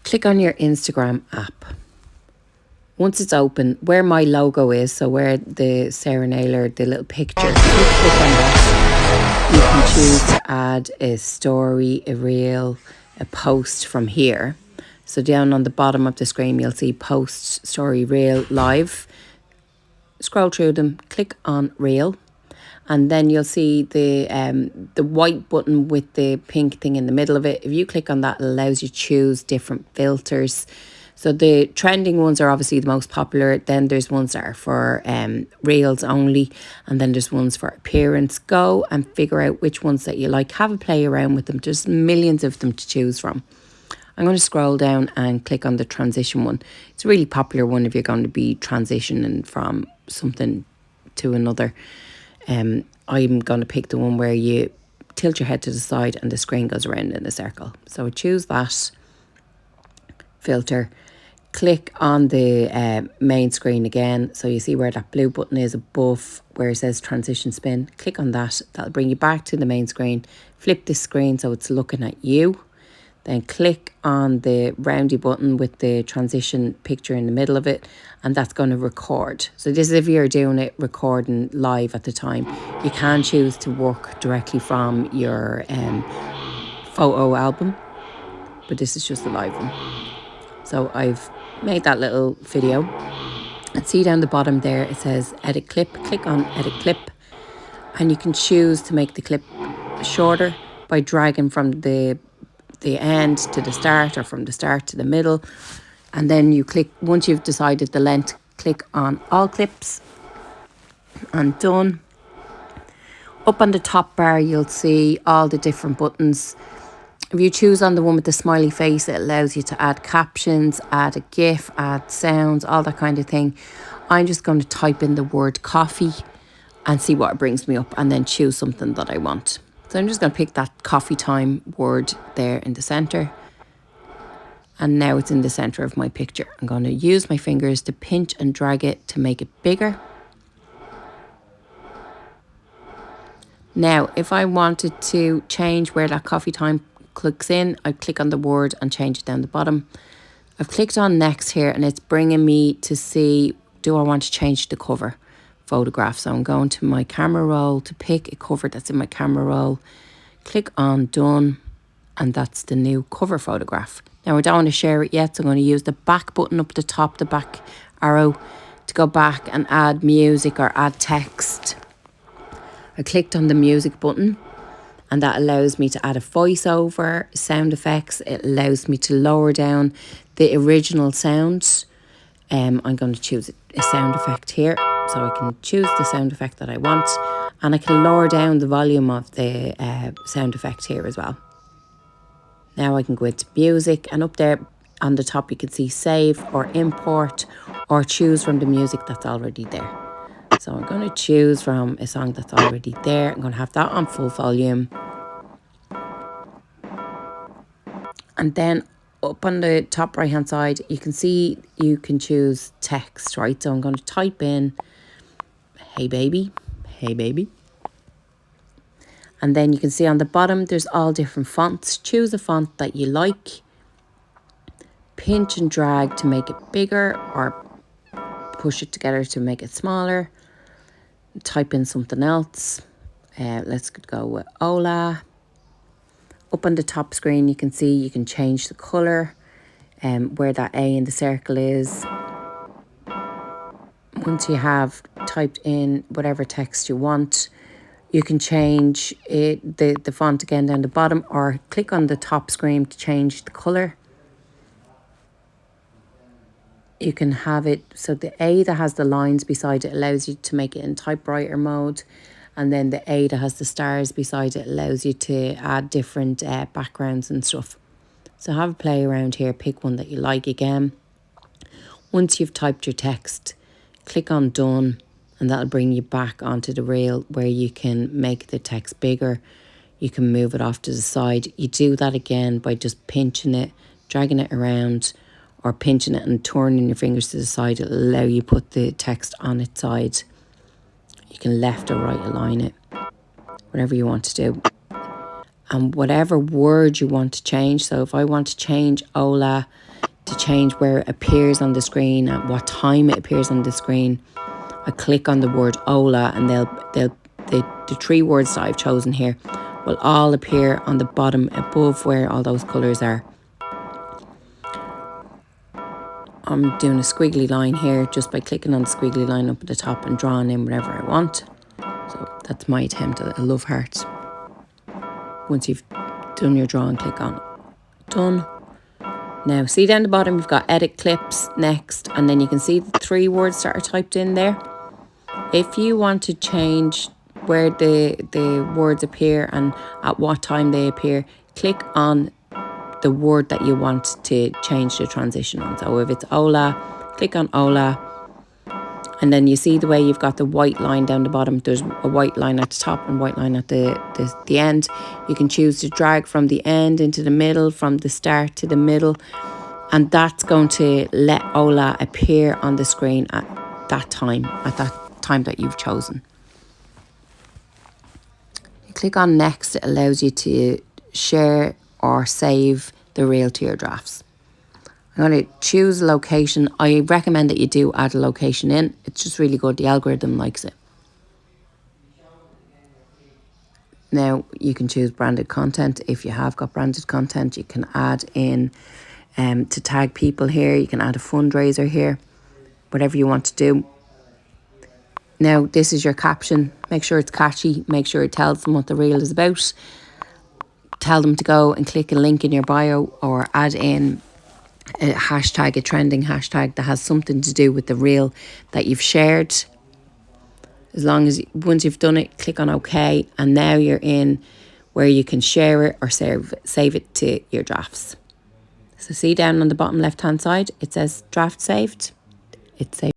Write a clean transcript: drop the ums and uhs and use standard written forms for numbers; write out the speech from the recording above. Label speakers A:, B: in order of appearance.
A: click on your Instagram app. Once it's open, where my logo is, so where the Sarah Naylor, the little picture, if you click on that, you can choose to add a story, a reel, a post from here. So down on the bottom of the screen, you'll see post, story, reel, live. Scroll through them, click on reel, and then you'll see the white button with the pink thing in the middle of it. If you click on that, it allows you to choose different filters. So the trending ones are obviously the most popular. Then there's ones that are for reels only. And then there's ones for appearance. Go and figure out which ones that you like. Have a play around with them. There's millions of them to choose from. I'm going to scroll down and click on the transition one. It's a really popular one if you're going to be transitioning from something to another. I'm going to pick the one where you tilt your head to the side and the screen goes around in a circle. So I choose that filter. Click on the main screen again. So you see where that blue button is above where it says transition spin. Click on that. That'll bring you back to the main screen. Flip the screen so it's looking at you. Then click on the roundy button with the transition picture in the middle of it, and that's going to record. So this is if you're doing it recording live at the time. You can choose to work directly from your photo album, but this is just the live one. So I've made that little video, and see down the bottom there it says edit clip. Click on edit clip, and you can choose to make the clip shorter by dragging from the end to the start, or from the start to the middle. And then you click, once you've decided the length, click on all clips and done. Up on the top bar you'll see all the different buttons. If you choose on the one with the smiley face, it allows you to add captions, add a GIF, add sounds, all that kind of thing. I'm just going to type in the word coffee and see what it brings me up, and then choose something that I want. So I'm just going to pick that coffee time word there in the centre. And now it's in the centre of my picture. I'm going to use my fingers to pinch and drag it to make it bigger. Now, if I wanted to change where that coffee time clicks in, I click on the word and change it down the bottom. I've clicked on next here, and it's bringing me to see, do I want to change the cover photograph? So I'm going to my camera roll to pick a cover that's in my camera roll. Click on done, and that's the new cover photograph. Now I don't want to share it yet, so I'm going to use the back button up the top, the back arrow, to go back and add music or add text. I clicked on the music button, and that allows me to add a voiceover, sound effects. It allows me to lower down the original sounds. I'm going to choose a sound effect here, so I can choose the sound effect that I want, and I can lower down the volume of the sound effect here as well. Now I can go into music, and up there on the top you can see save or import, or choose from the music that's already there. So I'm going to choose from a song that's already there. I'm going to have that on full volume. And then up on the top right hand side, you can see you can choose text, right? So I'm going to type in, hey baby, hey baby. And then you can see on the bottom, there's all different fonts. Choose a font that you like. Pinch and drag to make it bigger, or push it together to make it smaller. Type in something else. Let's go with Ola. Up on the top screen, you can see you can change the colour, where that A in the circle is. Once you have typed in whatever text you want, you can change it, the font again down the bottom, or click on the top screen to change the colour. You can have it, so the A that has the lines beside it allows you to make it in typewriter mode. And then the A that has the stars beside it allows you to add different backgrounds and stuff. So have a play around here, pick one that you like again. Once you've typed your text, click on done, and that'll bring you back onto the reel where you can make the text bigger. You can move it off to the side. You do that again by just pinching it, dragging it around, or pinching it and turning your fingers to the side. It'll allow you put the text on its side. You can left or right align it, whatever you want to do. and whatever word you want to change. So if I want to change Ola to change where it appears on the screen, at what time it appears on the screen, I click on the word Ola, and the 3 words that I've chosen here will all appear on the bottom above where all those colours are. I'm doing a squiggly line here just by clicking on the squiggly line up at the top and drawing in whatever I want. So that's my attempt at a love heart. Once you've done your drawing, click on done. Now see down the bottom you've got edit clips next, and then you can see the 3 words that are typed in there. If you want to change where the words appear and at what time they appear, click on the word that you want to change the transition on. So if it's Ola, click on Ola, and then you see the way you've got the white line down the bottom. There's a white line at the top and white line at the end. You can choose to drag from the end into the middle, from the start to the middle, and that's going to let Ola appear on the screen at that time that you've chosen. You click on next. It allows you to share or save the reel to your drafts. I'm going to choose a location. I recommend that you do add a location in. It's just really good. The algorithm likes it. Now you can choose branded content. If you have got branded content, you can add in to tag people here. You can add a fundraiser here, whatever you want to do. Now this is your caption. Make sure it's catchy. Make sure it tells them what the reel is about. Tell them to go and click a link in your bio, or add in a hashtag, a trending hashtag that has something to do with the reel that you've shared. As long as once you've done it, click on OK, and now you're in where you can share it or save it to your drafts. So see down on the bottom left hand side, it says draft saved. It's saved.